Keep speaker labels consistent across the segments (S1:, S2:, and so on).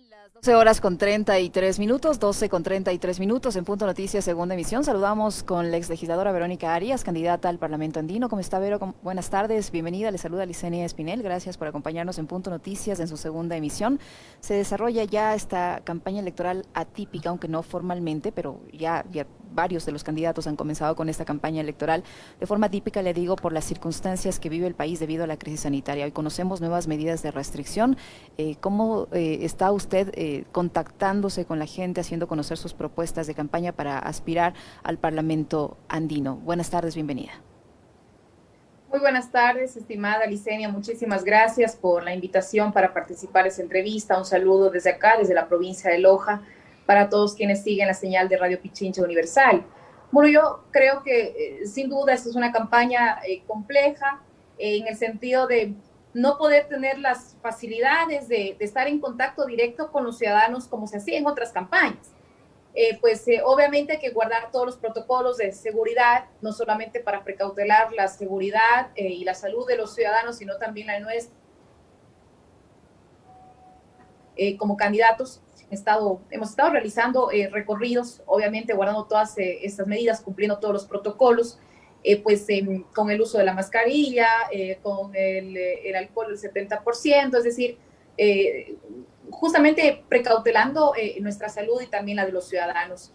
S1: Las 12 horas con 33 minutos, 12 con 33 minutos en Punto Noticias, segunda emisión. Saludamos con la exlegisladora Verónica Arias, candidata al Parlamento Andino. ¿Cómo está, Vero? Buenas tardes, bienvenida. Le saluda Licenia Espinel. Gracias por acompañarnos en Punto Noticias en su segunda emisión. Se desarrolla ya esta campaña electoral atípica, aunque no formalmente, pero ya varios de los candidatos han comenzado con esta campaña electoral de forma típica, le digo, por las circunstancias que vive el país debido a la crisis sanitaria. Hoy conocemos nuevas medidas de restricción. ¿Cómo está usted contactándose con la gente, haciendo conocer sus propuestas de campaña para aspirar al Parlamento andino? Buenas tardes, bienvenida.
S2: Muy buenas tardes, estimada Licenia. Muchísimas gracias por la invitación para participar en esta entrevista. Un saludo desde acá, desde la provincia de Loja, para todos quienes siguen la señal de Radio Pichincha Universal. Bueno, yo creo que sin duda esta es una campaña compleja en el sentido de no poder tener las facilidades de estar en contacto directo con los ciudadanos como se hacía en otras campañas. Obviamente hay que guardar todos los protocolos de seguridad, no solamente para precautelar la seguridad y la salud de los ciudadanos, sino también la de nuestra. Como candidatos hemos estado realizando recorridos, obviamente guardando todas estas medidas, cumpliendo todos los protocolos, con el uso de la mascarilla, con el alcohol del 70%, es decir, justamente precautelando nuestra salud y también la de los ciudadanos.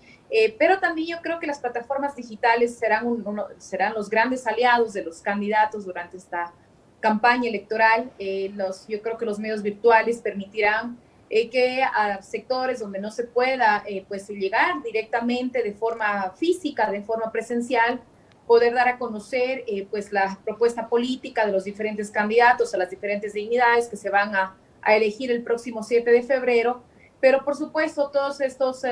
S2: Pero también yo creo que las plataformas digitales serán los grandes aliados de los candidatos durante esta campaña electoral. Yo creo que los medios virtuales permitirán que a sectores donde no se pueda llegar directamente de forma física, de forma presencial, poder dar a conocer la propuesta política de los diferentes candidatos a las diferentes dignidades que se van a elegir el próximo 7 de febrero, pero por supuesto todos estos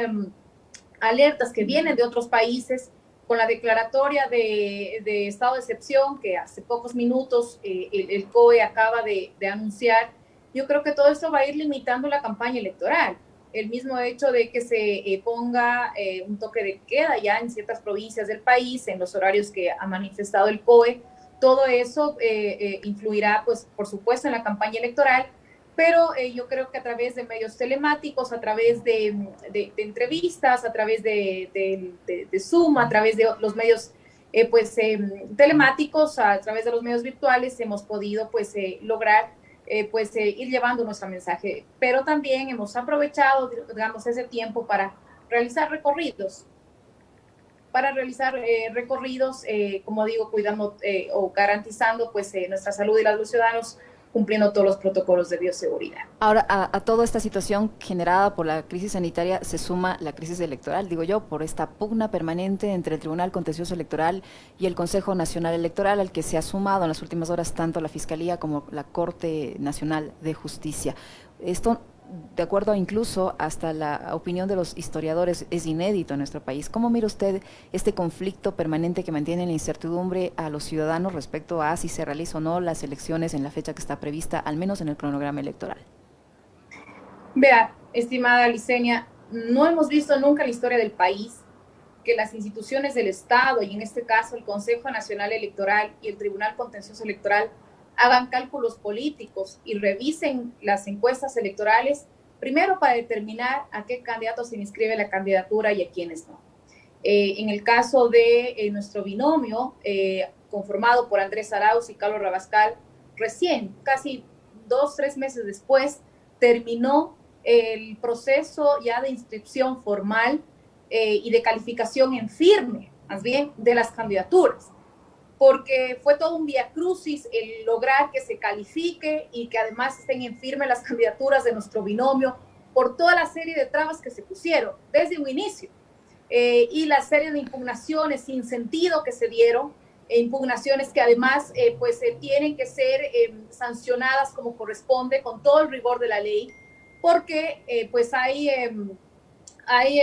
S2: alertas que vienen de otros países, con la declaratoria de estado de excepción que hace pocos minutos el COE acaba de anunciar, yo creo que todo esto va a ir limitando la campaña electoral. El mismo hecho de que se ponga un toque de queda ya en ciertas provincias del país, en los horarios que ha manifestado el COE, todo eso influirá, pues, por supuesto, en la campaña electoral, pero yo creo que a través de medios telemáticos, a través de entrevistas, a través de Zoom, a través de los medios telemáticos, a través de los medios virtuales, hemos podido lograr ir llevando nuestro mensaje. Pero también hemos aprovechado, digamos, ese tiempo para realizar recorridos, como digo, cuidando o garantizando nuestra salud y la de los ciudadanos, cumpliendo todos los protocolos de bioseguridad.
S1: Ahora, a toda esta situación generada por la crisis sanitaria se suma la crisis electoral, digo yo, por esta pugna permanente entre el Tribunal Contencioso Electoral y el Consejo Nacional Electoral, al que se ha sumado en las últimas horas tanto la Fiscalía como la Corte Nacional de Justicia. Esto, de acuerdo incluso hasta la opinión de los historiadores, es inédito en nuestro país. ¿Cómo mira usted este conflicto permanente que mantiene la incertidumbre a los ciudadanos respecto a si se realiza o no las elecciones en la fecha que está prevista, al menos en el cronograma electoral?
S2: Vea, estimada Licenia, no hemos visto nunca en la historia del país que las instituciones del Estado, y en este caso el Consejo Nacional Electoral y el Tribunal Contencioso Electoral, hagan cálculos políticos y revisen las encuestas electorales, primero para determinar a qué candidato se inscribe la candidatura y a quiénes no. En el caso de nuestro binomio, conformado por Andrés Arauz y Carlos Rabascal, recién, casi 2-3 meses después, terminó el proceso ya de inscripción formal y de calificación en firme, más bien, de las candidaturas, porque fue todo un viacrucis el lograr que se califique y que además estén en firme las candidaturas de nuestro binomio por toda la serie de trabas que se pusieron desde un inicio y la serie de impugnaciones sin sentido que se dieron, impugnaciones que además tienen que ser sancionadas como corresponde con todo el rigor de la ley, porque hay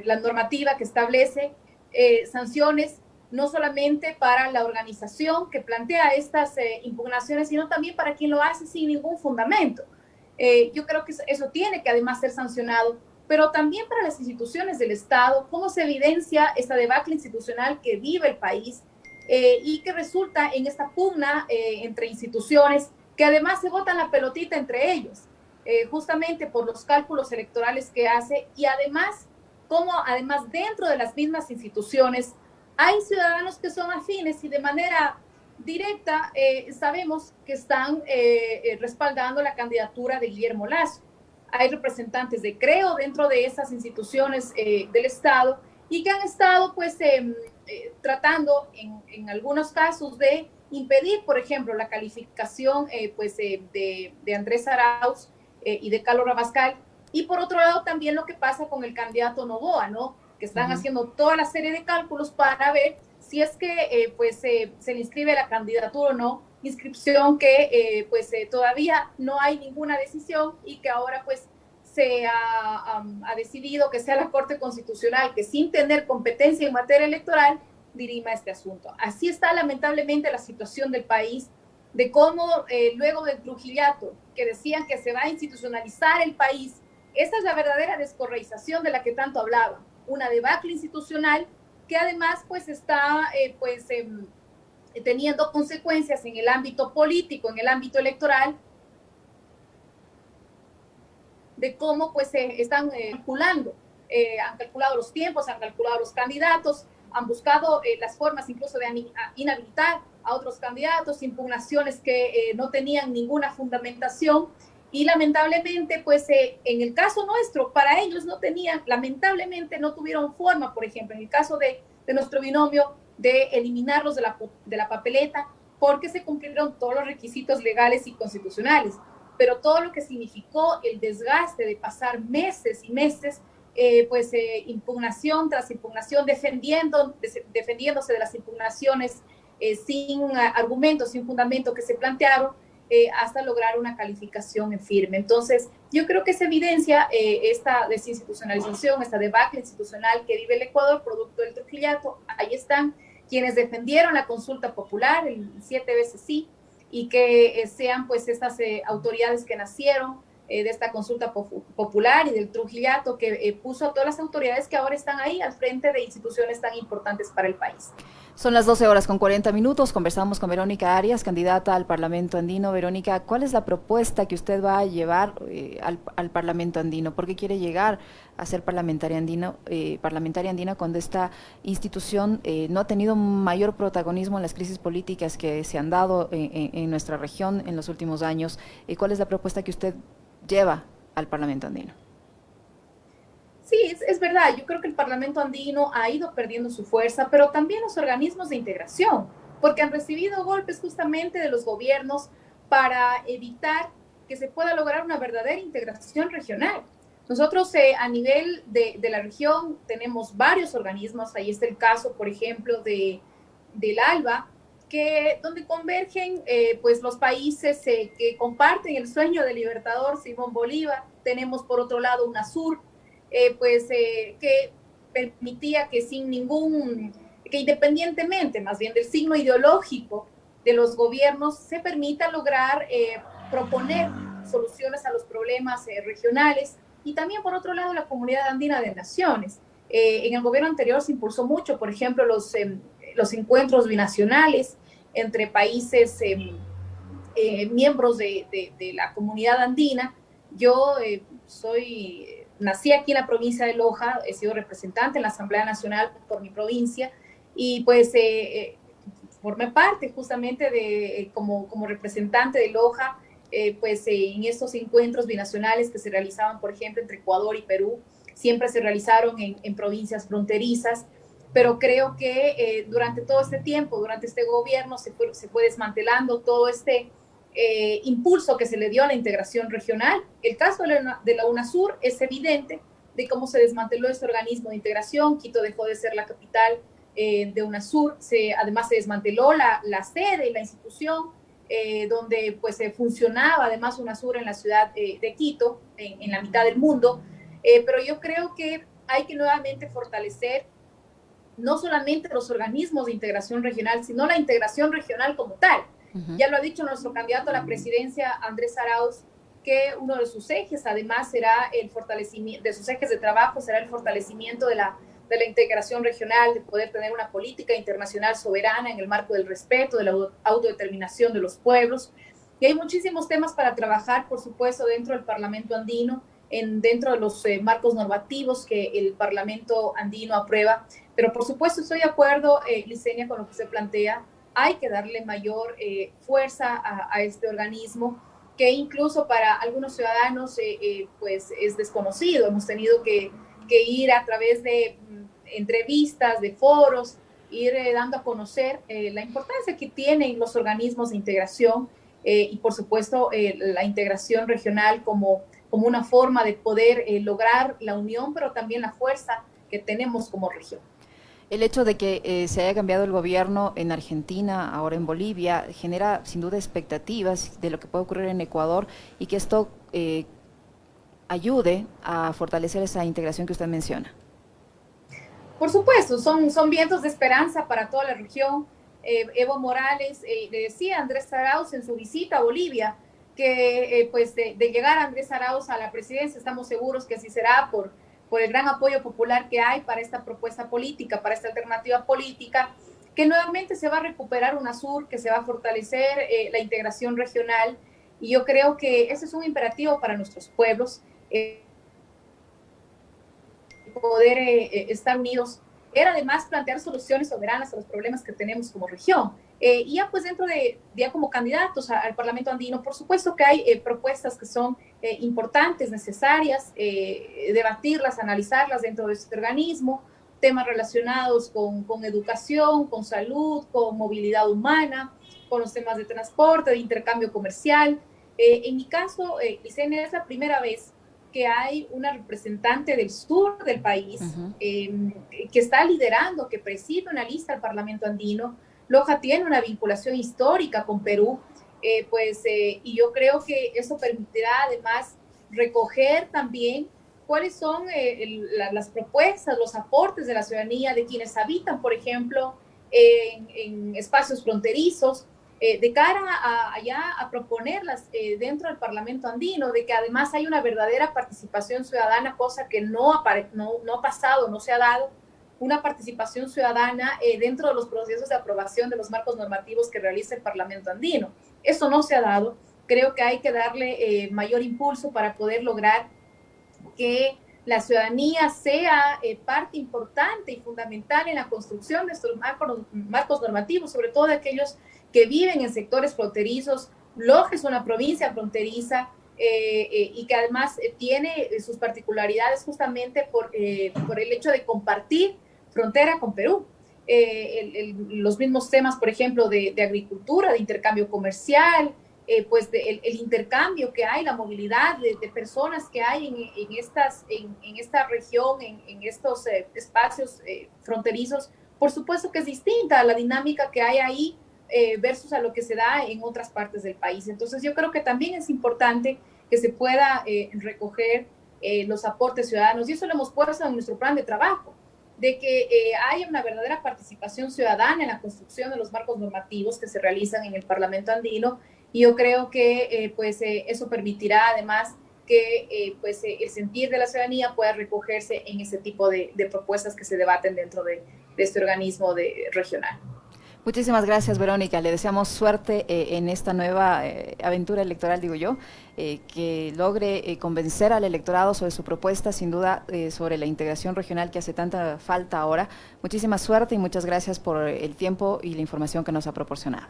S2: la normativa que establece sanciones no solamente para la organización que plantea estas impugnaciones, sino también para quien lo hace sin ningún fundamento. Yo creo que eso tiene que además ser sancionado, pero también para las instituciones del Estado, cómo se evidencia esta debacle institucional que vive el país y que resulta en esta pugna entre instituciones que además se botan la pelotita entre ellos. justamente por los cálculos electorales que hace y además, como además dentro de las mismas instituciones hay ciudadanos que son afines y de manera directa sabemos que están respaldando la candidatura de Guillermo Lasso. Hay representantes de Creo dentro de esas instituciones del Estado y que han estado pues tratando en algunos casos de impedir, por ejemplo, la calificación de Andrés Arauz y de Carlos Rabascal. Y por otro lado también lo que pasa con el candidato Noboa, ¿no? Que están haciendo toda la serie de cálculos para ver si es que se le inscribe la candidatura o no, inscripción que todavía no hay ninguna decisión y que ahora pues se ha decidido que sea la Corte Constitucional que sin tener competencia en materia electoral dirima este asunto. Así está lamentablemente la situación del país, de cómo luego del Trujillato, que decían que se va a institucionalizar el país, esa es la verdadera descorreización de la que tanto hablaba, una debacle institucional que además pues está teniendo consecuencias en el ámbito político, en el ámbito electoral, de cómo pues están calculando, han calculado los tiempos, han calculado los candidatos, han buscado las formas incluso de inhabilitar a otros candidatos, impugnaciones que no tenían ninguna fundamentación y lamentablemente pues en el caso nuestro, para ellos no tenían, lamentablemente no tuvieron forma, por ejemplo, en el caso de nuestro binomio, de eliminarlos de la papeleta porque se cumplieron todos los requisitos legales y constitucionales, pero todo lo que significó el desgaste de pasar meses y meses impugnación tras impugnación, defendiéndose de las impugnaciones sin argumentos, sin fundamento que se plantearon, hasta lograr una calificación en firme. Entonces, yo creo que se evidencia esta desinstitucionalización, esta debacle institucional que vive el Ecuador, producto del Trujillato. Ahí están quienes defendieron la consulta popular, el 7 veces sí, y que sean pues estas autoridades que nacieron de esta consulta popular y del Trujillato que puso a todas las autoridades que ahora están ahí al frente de instituciones tan importantes para el país.
S1: Son las 12:40. Conversamos con Verónica Arias, candidata al Parlamento Andino. Verónica, ¿cuál es la propuesta que usted va a llevar al Parlamento Andino? ¿Por qué quiere llegar a ser parlamentaria andina cuando esta institución no ha tenido mayor protagonismo en las crisis políticas que se han dado en nuestra región en los últimos años? ¿Cuál es la propuesta que usted lleva al Parlamento Andino?
S2: Sí, es verdad. Yo creo que el Parlamento Andino ha ido perdiendo su fuerza, pero también los organismos de integración, porque han recibido golpes justamente de los gobiernos para evitar que se pueda lograr una verdadera integración regional. Nosotros a nivel de la región tenemos varios organismos. Ahí está el caso, por ejemplo, del ALBA, donde convergen pues los países que comparten el sueño del libertador Simón Bolívar. Tenemos por otro lado UNASUR, que permitía que que independientemente más bien del signo ideológico de los gobiernos se permita lograr proponer soluciones a los problemas regionales. Y también por otro lado la Comunidad Andina de Naciones. En el gobierno anterior se impulsó mucho, por ejemplo, los encuentros binacionales entre países miembros de la Comunidad Andina. Yo nací aquí en la provincia de Loja, he sido representante en la Asamblea Nacional por mi provincia y pues formé parte justamente como representante de Loja, en estos encuentros binacionales que se realizaban, por ejemplo, entre Ecuador y Perú, siempre se realizaron en provincias fronterizas, pero creo que durante todo este tiempo, durante este gobierno, se fue desmantelando todo este impulso que se le dio a la integración regional. El caso de la UNASUR es evidente de cómo se desmanteló este organismo de integración. Quito dejó de ser la capital de UNASUR, además se desmanteló la sede y la institución donde pues funcionaba además UNASUR en la ciudad de Quito, en la mitad del mundo, pero yo creo que hay que nuevamente fortalecer no solamente los organismos de integración regional, sino la integración regional como tal. Ya lo ha dicho nuestro candidato a la presidencia, Andrés Arauz, que uno de sus ejes, además, será el fortalecimiento, de sus ejes de trabajo, será el fortalecimiento de la integración regional, de poder tener una política internacional soberana en el marco del respeto, de la autodeterminación de los pueblos. Y hay muchísimos temas para trabajar, por supuesto, dentro del Parlamento andino, dentro de los marcos normativos que el Parlamento andino aprueba. Pero por supuesto estoy de acuerdo, Licenia, con lo que se plantea. Hay que darle mayor fuerza a este organismo, que incluso para algunos ciudadanos pues es desconocido. Hemos tenido que ir a través de entrevistas, de foros, ir dando a conocer la importancia que tienen los organismos de integración y por supuesto la integración regional como una forma de poder lograr la unión, pero también la fuerza que tenemos como región.
S1: El hecho de que se haya cambiado el gobierno en Argentina, ahora en Bolivia, genera sin duda expectativas de lo que puede ocurrir en Ecuador y que esto ayude a fortalecer esa integración que usted menciona.
S2: Por supuesto, son vientos de esperanza para toda la región. Evo Morales le decía a Andrés Arauz en su visita a Bolivia que pues de llegar a Andrés Arauz a la presidencia, estamos seguros que así será por el gran apoyo popular que hay para esta propuesta política, para esta alternativa política, que nuevamente se va a recuperar UNASUR, que se va a fortalecer la integración regional, y yo creo que ese es un imperativo para nuestros pueblos, poder estar unidos. Era además plantear soluciones soberanas a los problemas que tenemos como región. Y ya pues dentro ya como candidatos al Parlamento andino, por supuesto que hay propuestas que son importantes, necesarias, debatirlas, analizarlas dentro de este organismo, temas relacionados con educación, con salud, con movilidad humana, con los temas de transporte, de intercambio comercial. En mi caso, Licenia, es la primera vez que hay una representante del sur del país que está liderando, que preside una lista al Parlamento andino. Loja tiene una vinculación histórica con Perú, y yo creo que eso permitirá además recoger también cuáles son las propuestas, los aportes de la ciudadanía, de quienes habitan, por ejemplo, en espacios fronterizos, de cara a proponerlas dentro del Parlamento andino, de que además hay una verdadera participación ciudadana, cosa que no ha pasado, no se ha dado, una participación ciudadana dentro de los procesos de aprobación de los marcos normativos que realiza el Parlamento andino. Eso no se ha dado. Creo que hay que darle mayor impulso para poder lograr que la ciudadanía sea parte importante y fundamental en la construcción de estos marcos normativos, sobre todo de aquellos que viven en sectores fronterizos. Loja es una provincia fronteriza y que además tiene sus particularidades justamente por el hecho de compartir frontera con Perú. Los mismos temas, por ejemplo, de agricultura, de intercambio comercial, el intercambio que hay, la movilidad de personas que hay en esta región, en estos espacios fronterizos, por supuesto que es distinta a la dinámica que hay ahí versus a lo que se da en otras partes del país. Entonces yo creo que también es importante que se pueda recoger los aportes ciudadanos, y eso lo hemos puesto en nuestro plan de trabajo, de que haya una verdadera participación ciudadana en la construcción de los marcos normativos que se realizan en el Parlamento andino, y yo creo que eso permitirá además que el sentir de la ciudadanía pueda recogerse en ese tipo de propuestas que se debaten dentro de este organismo regional.
S1: Muchísimas gracias, Verónica. Le deseamos suerte en esta nueva aventura electoral, digo yo, que logre convencer al electorado sobre su propuesta, sin duda, sobre la integración regional que hace tanta falta ahora. Muchísima suerte y muchas gracias por el tiempo y la información que nos ha proporcionado.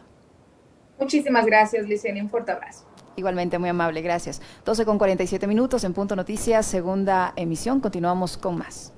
S2: Muchísimas gracias, Licenia. Un fuerte abrazo.
S1: Igualmente, muy amable, gracias. 12:47 en Punto Noticias, segunda emisión. Continuamos con más.